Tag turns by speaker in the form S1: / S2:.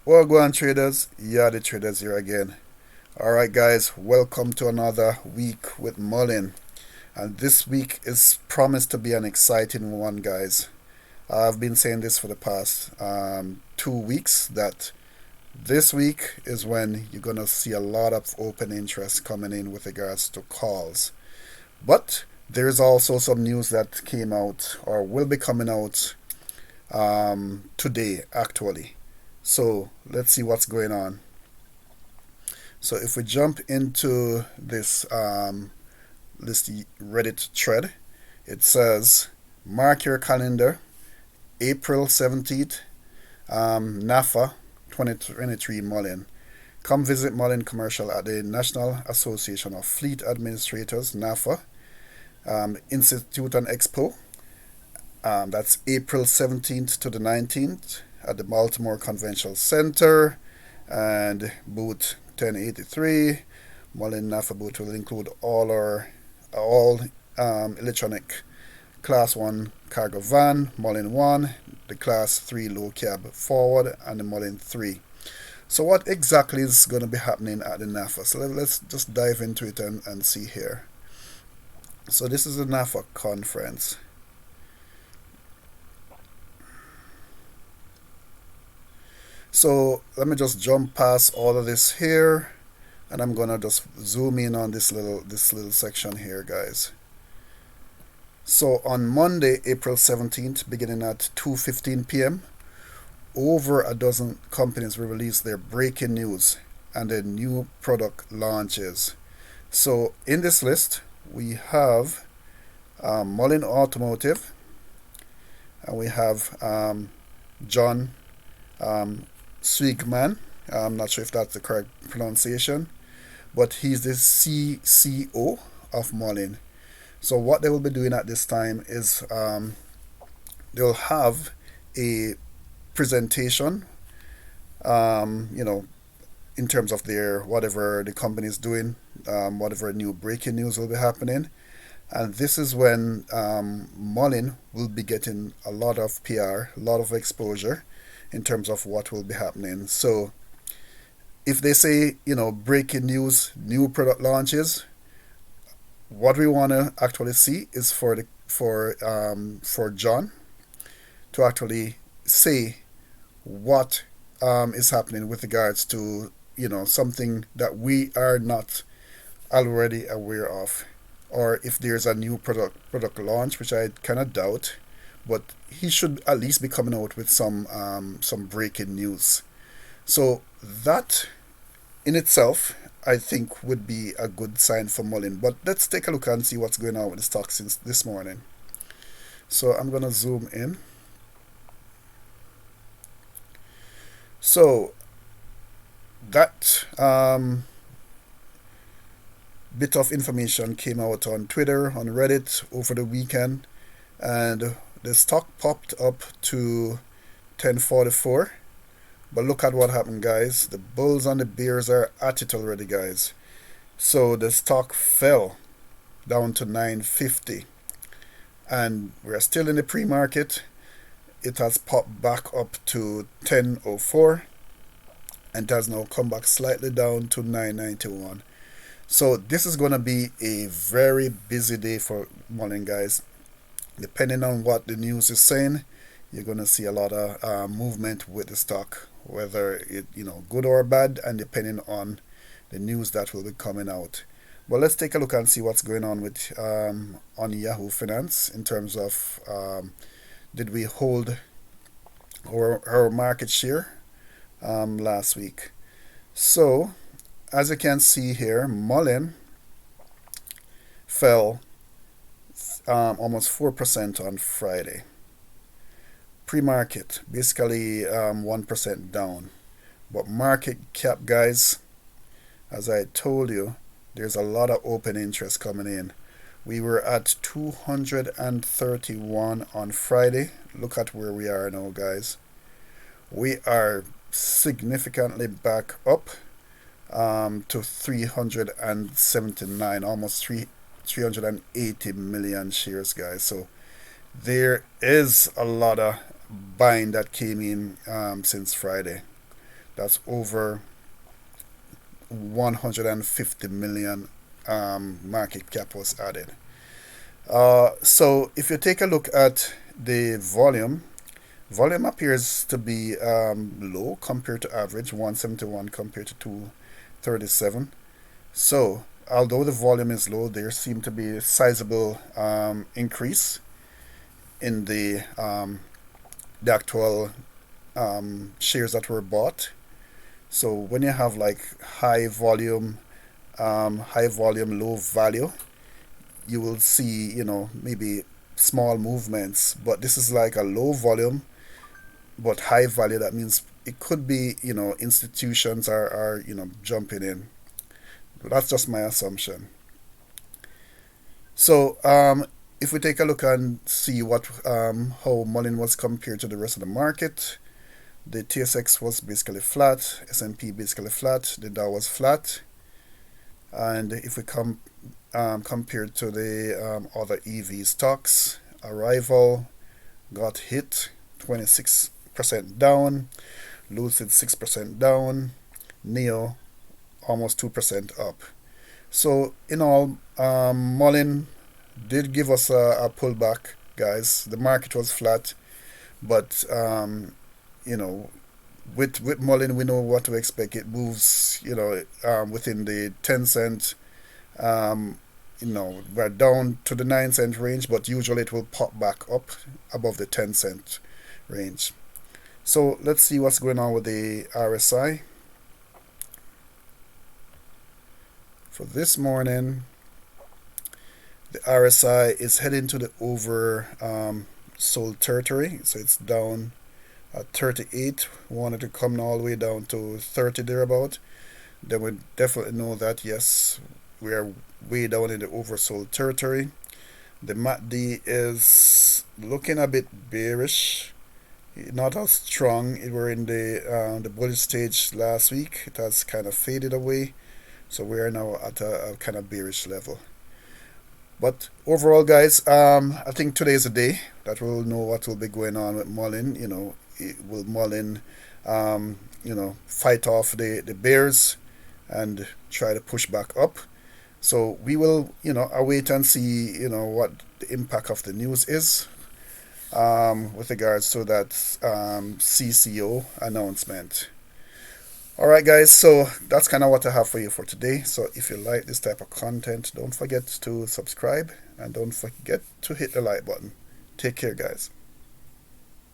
S1: Well, go on, traders. Yeah, the traders here again. All right, guys, welcome to another week with Mullen. And this week is promised to be an exciting one, guys. I've been saying this for the past 2 weeks that this week is when you're going to see a lot of open interest coming in with regards to calls. But there's also some news that came out or will be coming out today, actually. So let's see what's going on. So if we jump into this Reddit thread, it says, "Mark your calendar, April 17th, NAFA 2023 Mullen. Come visit Mullen Commercial at the National Association of Fleet Administrators (NAFA) Institute and Expo. That's April 17th to the 19th at the Baltimore Convention Center, and booth 1083. Mullen NAFA booth will include all electronic Class 1 cargo van, Mullen 1, the Class 3 low cab forward, and the Mullen 3. So what exactly is going to be happening at the NAFA? So let's just dive into it and see here. So this is the NAFA conference. So let me just jump past all of this here, and I'm gonna just zoom in on this little section here, guys. So on Monday, April 17th, beginning at 2:15 p.m., over a dozen companies will release their breaking news and their new product launches. So in this list, we have Mullen Automotive, and we have John Swigman. I'm not sure if that's the correct pronunciation, but he's the CCO of Mullen. So what they will be doing at this time is they'll have a presentation, you know, in terms of their whatever the company is doing, whatever new breaking news will be happening. And this is when Mullen will be getting a lot of PR, a lot of exposure in terms of what will be happening. So if they say, breaking news, new product launches, what we want to actually see is for John to actually say what is happening with regards to something that we are not already aware of, or if there's a new product launch, which I kind of doubt, but he should at least be coming out with some breaking news. So that in itself, I think, would be a good sign for Mullen. But let's take a look and see what's going on with the stock since this morning. So I'm gonna zoom in. So that bit of information came out on Twitter, on Reddit over the weekend, and the stock popped up to 1044. But look at what happened, guys. The bulls and the bears are at it already, guys. So the stock fell down to 950, and we're still in the pre-market. It has popped back up to 1004, and has now come back slightly down to 991. So this is going to be a very busy day for Mullen, guys. Depending on what the news is saying, you're going to see a lot of movement with the stock, whether it good or bad, and depending on the news that will be coming out. But let's take a look and see what's going on with on Yahoo Finance in terms of did we hold our market share last week. So as you can see here, Mullen fell almost 4% on Friday. Pre-market basically 1% down, but market cap, guys, as I told you, there's a lot of open interest coming in. We were at 231 on Friday. Look at where we are now, guys. We are significantly back up to 379, almost 380 million shares, guys. So there is a lot of buying that came in since Friday. That's over 150 million market cap was added. So if you take a look at the volume appears to be low compared to average, 171 compared to 237. So although the volume is low, there seem to be a sizable increase in the actual shares that were bought. So when you have like high volume, low value, you will see, maybe small movements. But this is like a low volume but high value. That means it could be, institutions are jumping in. That's just my assumption. So if we take a look and see what how Mullen was compared to the rest of the market, the TSX was basically flat, S&P basically flat, the Dow was flat, and if we compared to the other EV stocks, Arrival got hit, 26% down, Lucid 6% down, Neo almost 2% up. So in all, Mullen did give us a pullback, guys. The market was flat, but you know, with Mullen, we know what to expect. It moves, within the 10 cent. We're down to the 9 cent range, but usually it will pop back up above the 10 cent range. So let's see what's going on with the RSI. For this morning, the RSI is heading to the over sold territory, so it's down at 38. We wanted to come all the way down to 30 thereabout. Then we definitely know that yes, we are way down in the oversold territory. The MACD is looking a bit bearish, not as strong. It were in the bullish stage last week. It has kind of faded away, so we are now at a kind of bearish level. But overall, guys, I think today is a day that we'll know what will be going on with Mullen. Will Mullen, fight off the bears and try to push back up? So we will, await and see, what the impact of the news is with regards to that CCO announcement. All right, guys, so that's kind of what I have for you for today. So if you like this type of content, don't forget to subscribe and don't forget to hit the like button. Take care, guys.